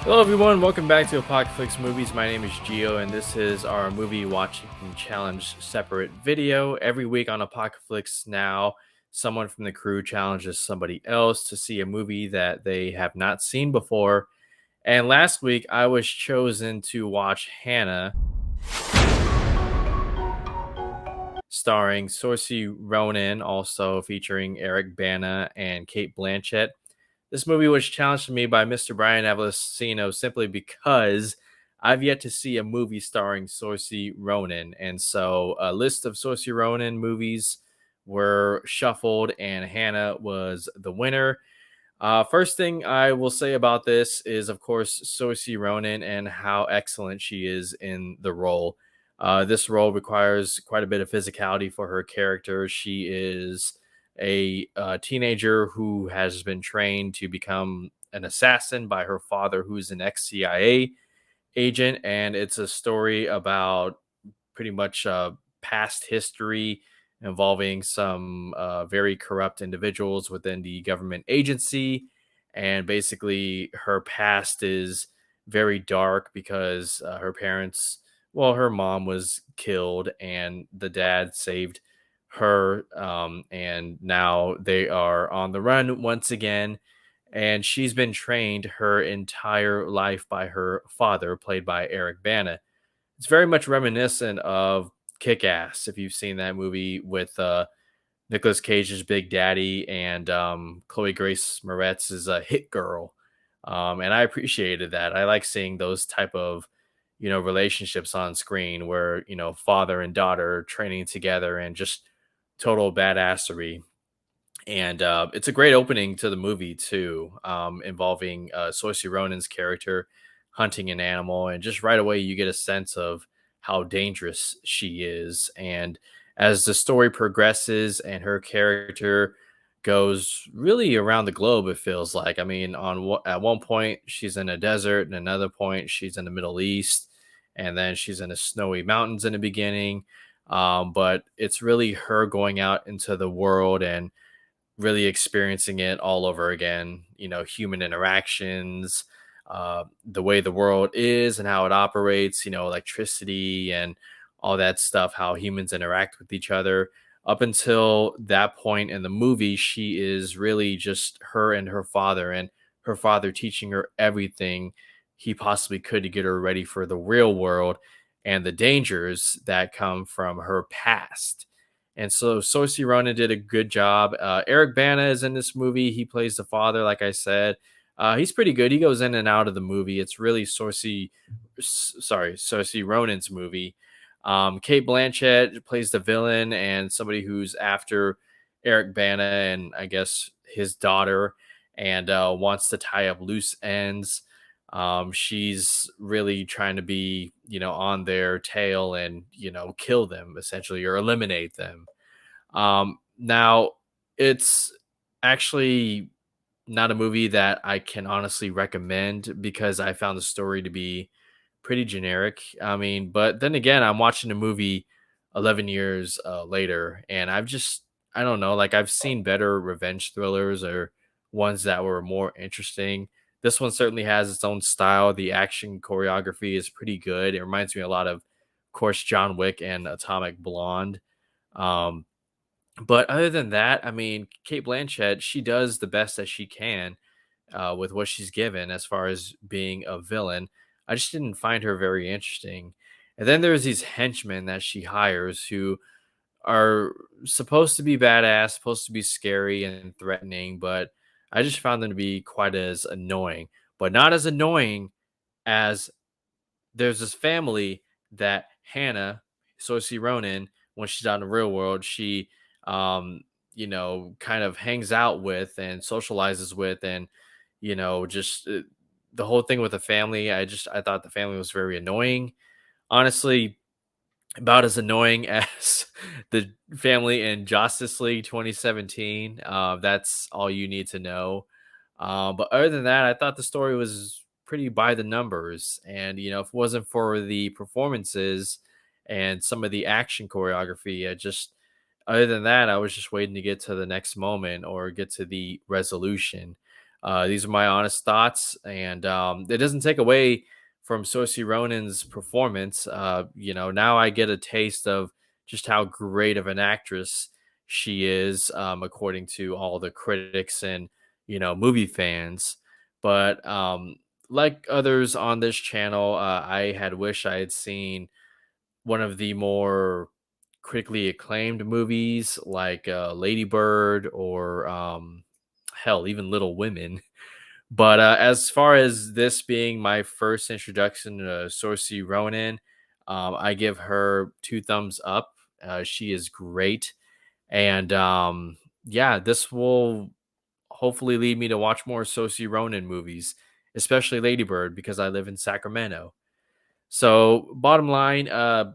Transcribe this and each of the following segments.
Hello, everyone. Welcome back to Apocalypse Movies. My name is Gio, and this is our movie watching challenge separate video. Every week on Apocalypse Now, someone from the crew challenges somebody else to see a movie that they have not seen before. And last week, I was chosen to watch Hanna, starring Saoirse Ronan, also featuring Eric Bana and Kate Blanchett. This movie was challenged to me by Mr. Brian Avellino simply because I've yet to see a movie starring Saoirse Ronan, and so a list of Saoirse Ronan movies were shuffled, and Hannah was the winner. First thing I will say about this is, of course, Saoirse Ronan and how excellent she is in the role. This role requires quite a bit of physicality for her character. She is a teenager who has been trained to become an assassin by her father, who's an ex CIA agent, and it's a story about pretty much past history involving some very corrupt individuals within the government agency. And basically, her past is very dark because her parents, well, her mom was killed, and the dad saved her. And now they are on the run once again, and she's been trained her entire life by her father, played by Eric Bana. It's very much reminiscent of Kick Ass, if you've seen that movie with Nicolas Cage's Big Daddy and Chloe Grace Moretz's Hit Girl. And I appreciated that. I like seeing those type of relationships on screen where father and daughter training together and just total badassery. And it's a great opening to the movie too, involving Saoirse Ronan's character hunting an animal, and just right away you get a sense of how dangerous she is. And as the story progresses and her character goes really around the globe, it feels like. I mean, at one point she's in a desert, and another point she's in the Middle East, and then she's in the snowy mountains in the beginning. But it's really her going out into the world and really experiencing it all over again. Human interactions, the way the world is and how it operates, electricity and all that stuff, how humans interact with each other. Up until that point in the movie, she is really just her and her father teaching her everything he possibly could to get her ready for the real world and the dangers that come from her past. And so Saoirse Ronan did a good job. Eric Bana is in this movie. He plays the father, like I said. He's pretty good. He goes in and out of the movie. It's really Saoirse Ronan's movie. Kate Blanchett plays the villain and somebody who's after Eric Bana and I guess his daughter, and wants to tie up loose ends. She's really trying to be, on their tail and, kill them essentially or eliminate them. Now, it's actually not a movie that I can honestly recommend because I found the story to be pretty generic. I mean, but then again, I'm watching the movie 11 years later, and I don't know, like I've seen better revenge thrillers or ones that were more interesting. This one certainly has its own style. The action choreography is pretty good. It reminds me a lot of course, John Wick and Atomic Blonde. Um, but other than that, I mean, Kate Blanchett, she does the best that she can with what she's given as far as being a villain. I just didn't find her very interesting. And then there's these henchmen that she hires who are supposed to be badass, supposed to be scary and threatening, but I just found them to be quite as annoying, but not as annoying as there's this family that Hannah, Saoirse Ronan, when she's out in the real world, she, kind of hangs out with and socializes with, and just the whole thing with the family. I thought the family was very annoying. Honestly, about as annoying as the family in Justice League 2017. That's all you need to know. But other than that, I thought the story was pretty by the numbers. And, if it wasn't for the performances and some of the action choreography, other than that, I was just waiting to get to the next moment or get to the resolution. These are my honest thoughts, and it doesn't take away from Saoirse Ronan's performance. Now I get a taste of just how great of an actress she is, according to all the critics and movie fans. But like others on this channel, I had wished I had seen one of the more critically acclaimed movies like Lady Bird or hell, even Little Women. But as far as this being my first introduction to Saoirse Ronan, I give her two thumbs up. She is great, and yeah, this will hopefully lead me to watch more Saoirse Ronan movies, especially Lady Bird, because I live in Sacramento. So, bottom line,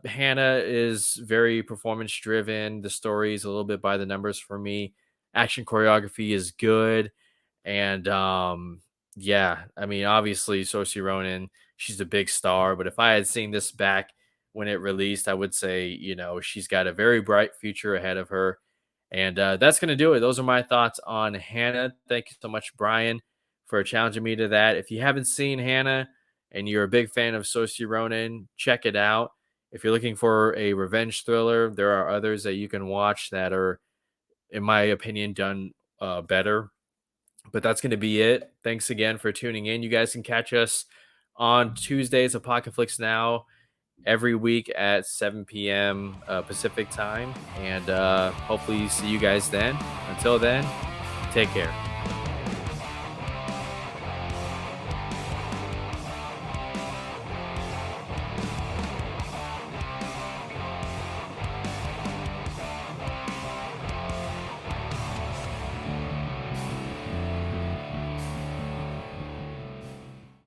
Hannah is very performance driven. The story is a little bit by the numbers for me. Action choreography is good, and yeah, I mean, obviously, Saoirse Ronan, she's a big star. But if I had seen this back when it released, I would say, she's got a very bright future ahead of her. And that's gonna do it. Those are my thoughts on Hannah. Thank you so much, Brian, for challenging me to that. If you haven't seen Hannah and you're a big fan of Saoirse Ronan, check it out. If you're looking for a revenge thriller, there are others that you can watch that are, in my opinion, done better. But that's going to be it. Thanks again for tuning in. You guys can catch us on Tuesdays of Pocket Flicks Now every week at 7 p.m. Pacific time. And hopefully see you guys then. Until then, take care.